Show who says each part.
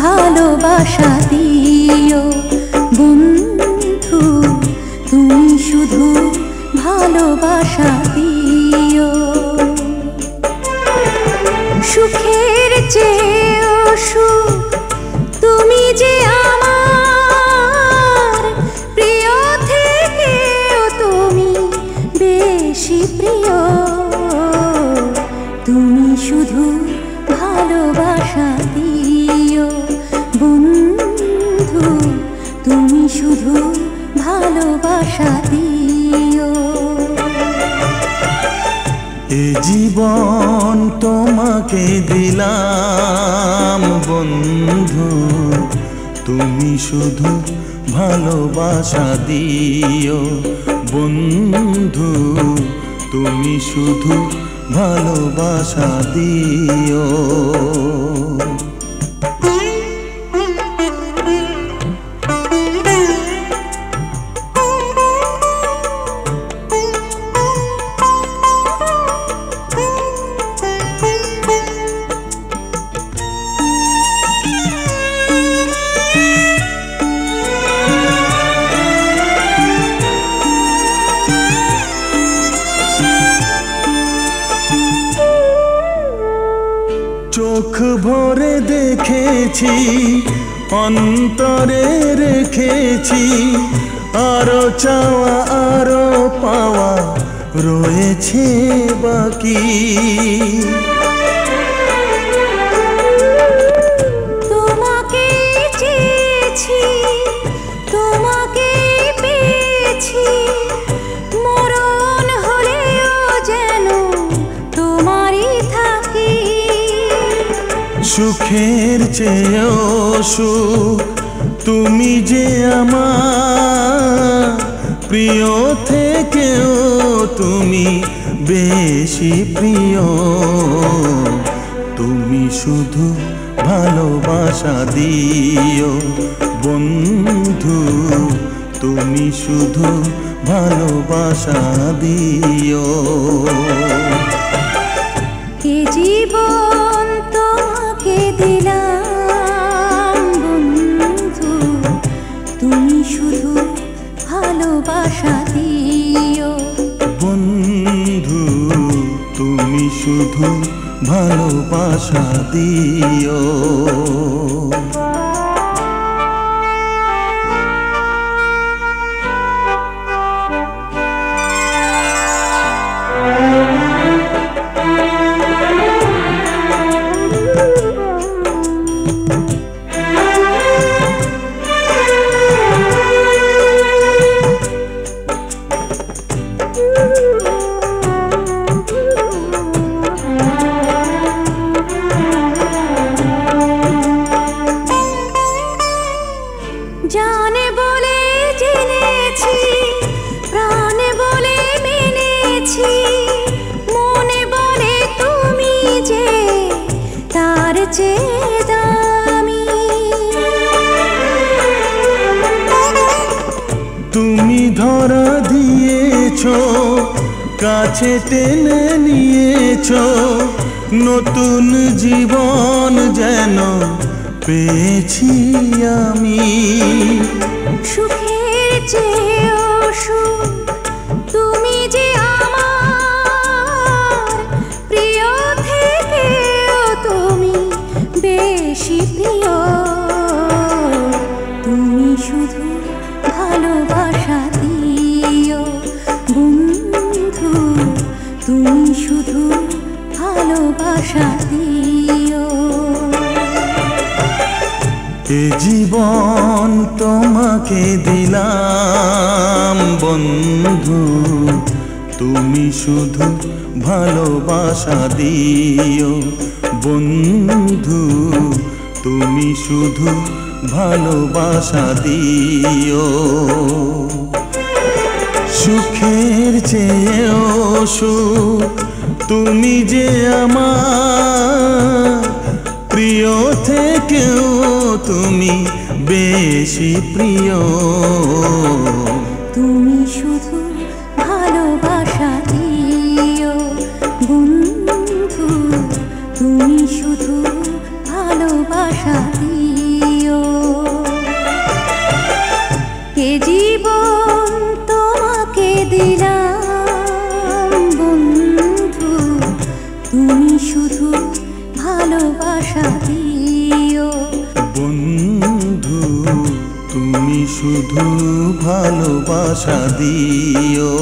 Speaker 1: ভালোবাসা দিও বন্ধু, তুমি শুধু ভালোবাসা দিও। সুখের চেয়েও সুখ তুমি যে আমার, প্রিয় থেকেও তুমি বেশি প্রিয়। তুমি শুধু ভালোবাসা দিও বন্ধু, তুমি শুধু ভালোবাসা দিও।
Speaker 2: এ জীবন তোমাকে দিলাম বন্ধু, তুমি শুধু ভালোবাসা দিও বন্ধু, তুমি শুধু ভালোবাসা দিও। চোখ ভরে দেখেছি, অন্তরে রেখেছি, আরো চাওয়া আরো পাওয়া রয়েছে বাকি।
Speaker 1: তোমাকে চেয়েছি, তোমাকে পেয়েছি, মরণ হলেও যেন তোমারই থাকি।
Speaker 2: সুখের চেয়েও সুখ তুমি যে আমার, প্রিয় থেকেও তুমি বেশি প্রিয়। তুমি শুধু ভালোবাসা দিও বন্ধু, তুমি শুধু ভালোবাসা দিও।
Speaker 1: এ জীবন তোমাকে দিলাম বন্ধু, তুমি শুধু ভালোবাসা দিও
Speaker 2: বন্ধু, তুমি শুধু ভালোবাসা দিও।
Speaker 1: জানে বলে জেনেছি, প্রাণে বলে মেনেছি, মনে বলে তুমি যে তার চেয়ে দামি।
Speaker 2: তুমি ধরা দিয়েছো, কাছে টেনে নিয়েছো, নতুন জীবন যেন পেয়েছি আমি।
Speaker 1: সুখের চেয়েও সুখ তুমি যে আমার, প্রিয় থেকেও তুমি বেশি প্রিয়। তুমি শুধু ভালোবাসা দিও বন্ধু, তুমি শুধু ভালোবাসা দিও।
Speaker 2: এ জীবন তোমাকে দিলাম বন্ধু, তুমি শুধু ভালোবাসা দিও বন্ধু, তুমি শুধু ভালোবাসা দিও। সুখের চেয়েও সুখ তুমি যে আমার, প্রিয় থেকেও তুমি বেশি প্রিয়।
Speaker 1: তুমি শুধু ভালোবাসা দিও বন্ধু, তুমি শুধু ভালোবাসা দিও।
Speaker 2: শুধু ভালোবাসা দিও।